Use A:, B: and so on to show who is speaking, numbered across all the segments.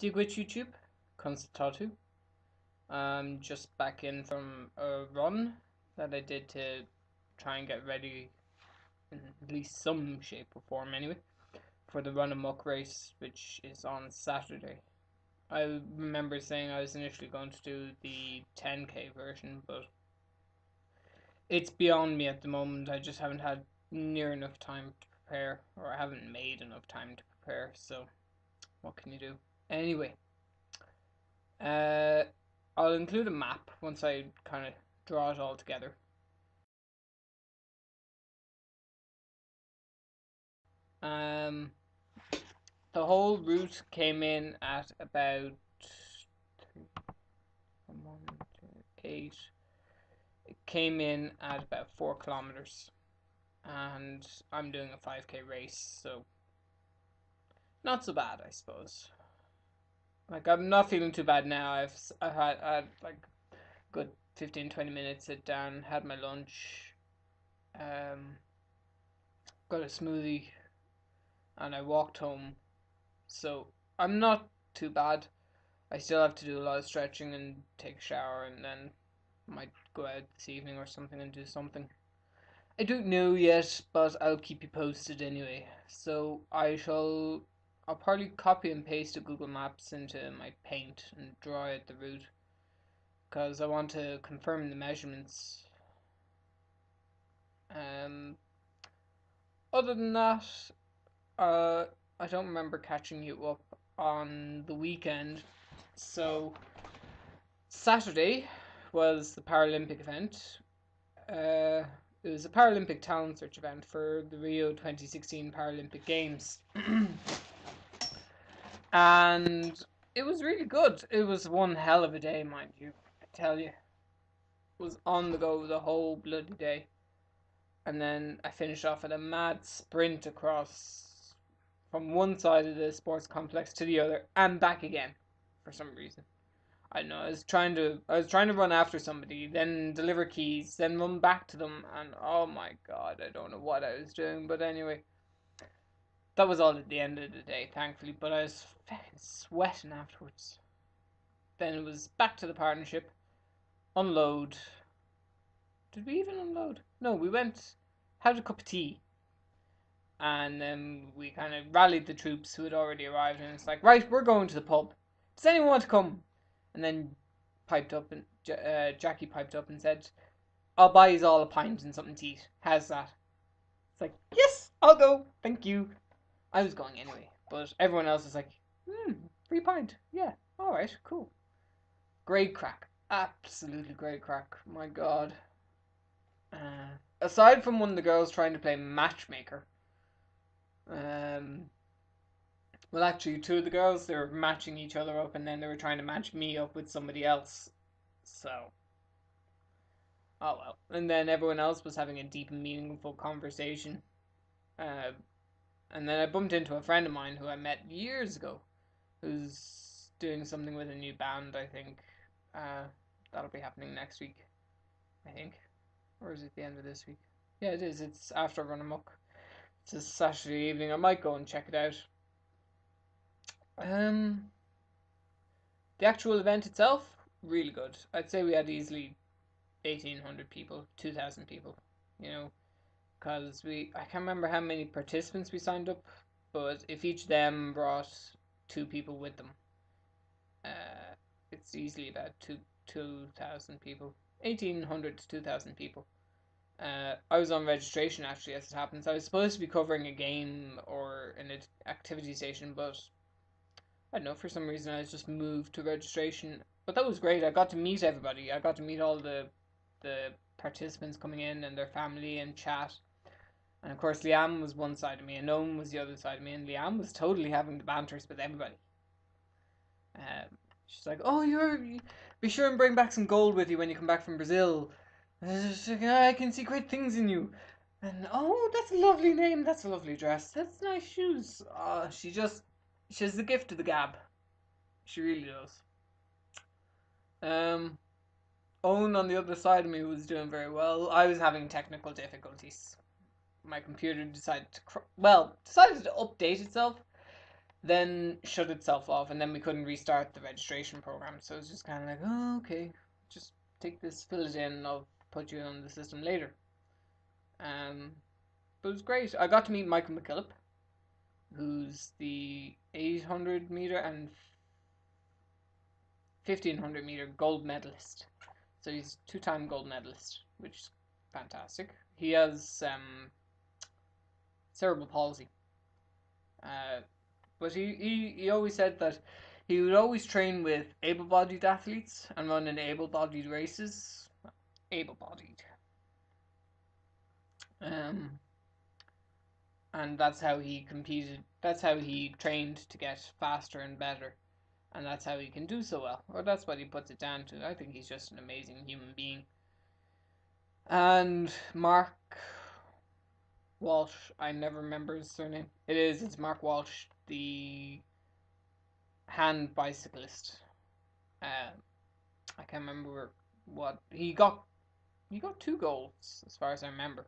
A: Digwit YouTube, Consultatu. I'm just back in from a run that I did to try and get ready in at least some shape or form anyway for the Run-A-Muck race, which is on Saturday. I remember saying I was initially going to do the 10k version, but it's beyond me at the moment. I just haven't had near enough time to prepare, or I haven't made enough time to prepare, so what can you do? Anyway, Uh, I'll include a map once I kind of draw it all together. Um, the whole route came in at about 8. It came in at about 4 kilometers, and I'm doing a 5k race, so not so bad, I suppose. Like, I'm not feeling too bad now. I had like good 15-20 minutes, sit down, had my lunch, um, got a smoothie, and I walked home. So I'm not too bad. I still have to do a lot of stretching and take a shower, and then might go out this evening or something and do something. I don't know yet, but I'll keep you posted anyway. So I'll probably copy and paste the Google Maps into my Paint and draw out the route because I want to confirm the measurements. Um, Other than that, I don't remember catching you up on the weekend. So Saturday was the Paralympic event. Uh, it was a Paralympic Talent Search event for the Rio 2016 Paralympic Games. And it was really good. It was one hell of a day, mind you, I tell you. It was on the go the whole bloody day. And then I finished off at a mad sprint across from one side of the sports complex to the other and back again for some reason. I know I was trying to run after somebody, then deliver keys, then run back to them, and oh my god, I don't know what I was doing, but anyway, that was all at the end of the day, thankfully. But I was fucking sweating afterwards. Then it was back to the partnership, unload. Did we even unload? No, we went, had a cup of tea, and then we kind of rallied the troops who had already arrived, and it's like, right, we're going to the pub. Does anyone want to come? And then Jackie piped up and said, "I'll buy you all a pint and something to eat. How's that?" It's like, yes, I'll go. Thank you. I was going anyway, but everyone else was like, free pint. Yeah, all right, cool. Great crack. Absolutely great crack. My God. Aside from one of the girls trying to play matchmaker, um, well, actually, two of the girls, they were matching each other up, and then they were trying to match me up with somebody else. So, oh well. And then everyone else was having a deep and meaningful conversation. Uh, and then I bumped into a friend of mine who I met years ago, who's doing something with a new band, I think. Uh, that'll be happening next week, I think. Or is it the end of this week? Yeah, it is. It's after Run-A-Muck. It's a Saturday evening. I might go and check it out. Um, the actual event itself, really good. I'd say we had easily 1,800 people, 2,000 people, you know, because I can't remember how many participants we signed up, but if each of them brought 2 people with them, uh, it's easily about 2,000 people, 1,800 to 2,000 people. I was on registration actually, as it happens. I was supposed to be covering a game or an activity station, but I don't know, for some reason I was just moved to registration. But that was great. I got to meet everybody. I got to meet all the participants coming in and their family and chat. And of course, Liam was one side of me, and Owen was the other side of me, and Liam was totally having the banters with everybody. She's like, "Oh, be sure and bring back some gold with you when you come back from Brazil. I can see great things in you." And oh, that's a lovely name. That's a lovely dress. That's nice shoes. She has the gift of the gab. She really does. Um, Owen on the other side of me was doing very well. I was having technical difficulties. My computer decided to update itself, then shut itself off, and then we couldn't restart the registration program. So it's just kind of like, oh, okay, just take this, fill it in, and I'll put you on the system later. But it was great. I got to meet Michael McKillop, who's the 800 meter and 1500 meter gold medalist. So he's two-time gold medalist, which is fantastic. He has cerebral palsy. But he always said that he would always train with able-bodied athletes and run in able-bodied races. Able-bodied. And that's how he competed. That's how he trained to get faster and better. And that's how he can do so well. Or that's what he puts it down to. I think he's just an amazing human being. And Mark Walsh, I never remember his surname. It's Mark Walsh, the hand bicyclist. I can't remember what he got. He got 2 golds, as far as I remember,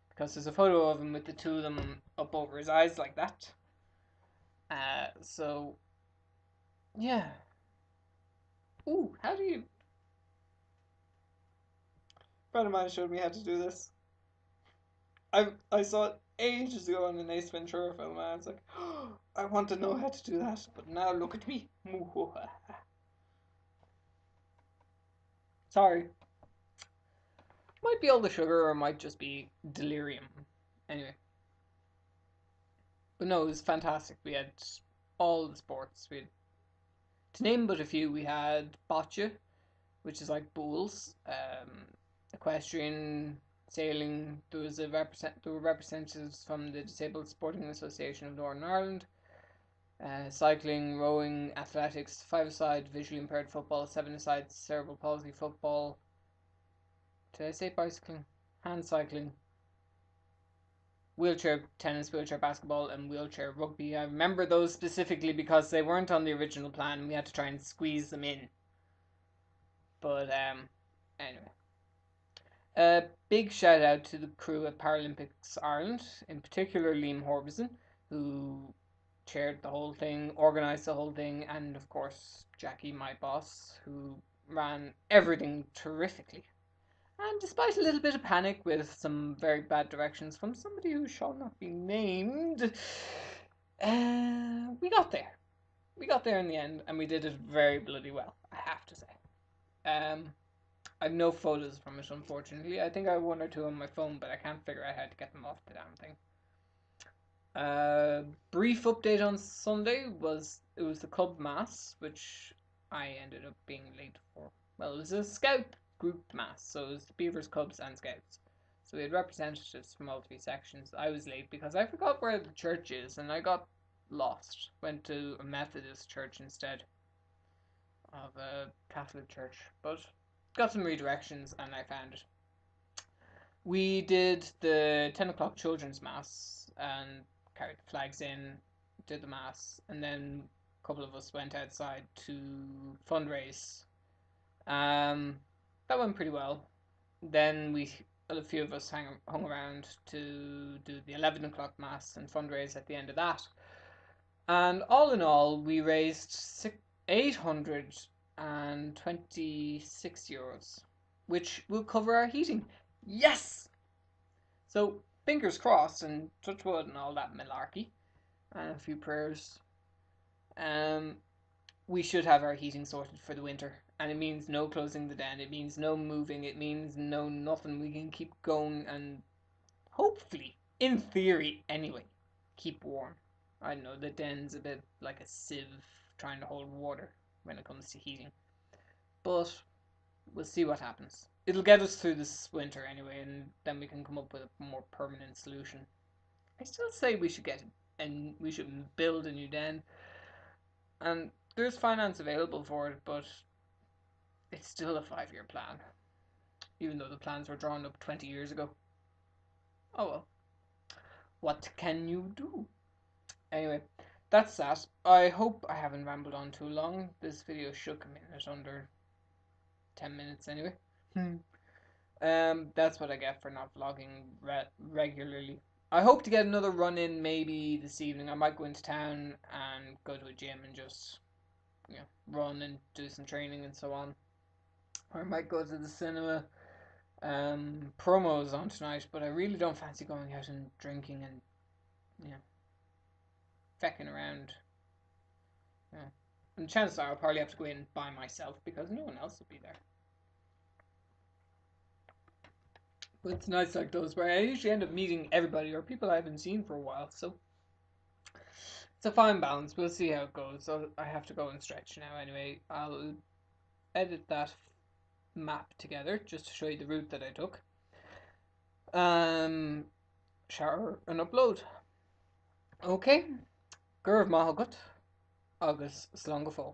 A: because there's a photo of him with the 2 of them up over his eyes like that. So yeah. Ooh, how do you? A friend of mine showed me how to do this. I saw it ages ago in an Ace Ventura film, and I was like, oh, I want to know how to do that. But now look at me. Sorry. Might be all the sugar, or it might just be delirium. Anyway. But no, it was fantastic. We had all the sports. We had, to name but a few, we had bocce, which is like bowls, equestrian, sailing. There were representatives from the Disabled Sporting Association of Northern Ireland. Cycling, rowing, athletics, 5-a-side, visually impaired football, 7-a-side, cerebral palsy football. Did I say bicycling? Hand cycling. Wheelchair tennis, wheelchair basketball, and wheelchair rugby. I remember those specifically because they weren't on the original plan and we had to try and squeeze them in. But anyway. A big shout out to the crew at Paralympics Ireland, in particular Liam Horbison, who chaired the whole thing, organised the whole thing, and of course Jackie, my boss, who ran everything terrifically. And despite a little bit of panic with some very bad directions from somebody who shall not be named, we got there. We got there in the end, and we did it very bloody well, I have to say. I have no photos from it, unfortunately. I think I have 1 or 2 on my phone, but I can't figure out how to get them off the damn thing. Brief update on Sunday was the club mass, which I ended up being late for. Well, it was a scout group mass, so it was the Beavers, Cubs, and Scouts. So we had representatives from all 3 sections. I was late because I forgot where the church is, and I got lost. Went to a Methodist church instead of a Catholic church, but got some redirections and I found it. We did the 10 o'clock children's mass and carried the flags in, did the mass, and then a couple of us went outside to fundraise. That went pretty well. Then a few of us hung around to do the 11 o'clock mass and fundraise at the end of that. And all in all, we raised 826 euros, which will cover our heating. Yes! So, fingers crossed and touch wood and all that malarkey, and a few prayers. We should have our heating sorted for the winter, and it means no closing the den, it means no moving, it means no nothing. We can keep going and hopefully, in theory anyway, keep warm. I know the den's a bit like a sieve trying to hold water when it comes to heating, but we'll see what happens. It'll get us through this winter anyway, and then we can come up with a more permanent solution. I still say we should we should build a new den, and there's finance available for it, but it's still a 5-year plan, even though the plans were drawn up 20 years ago. Oh well, what can you do? Anyway, that's that. I hope I haven't rambled on too long. This video should come in at under 10 minutes anyway. That's what I get for not vlogging regularly. I hope to get another run in maybe this evening. I might go into town and go to a gym and just, run and do some training and so on. Or I might go to the cinema. Promos on tonight, but I really don't fancy going out and drinking and, fecking around. Yeah. And chances are I'll probably have to go in by myself because no one else will be there. But it's nights like those where I usually end up meeting everybody or people I haven't seen for a while, so it's a fine balance. We'll see how it goes. So I have to go and stretch now anyway. I'll edit that map together just to show you the route that I took. Shower and upload. Okay. Gurv Mahagut. Agus Slongafo.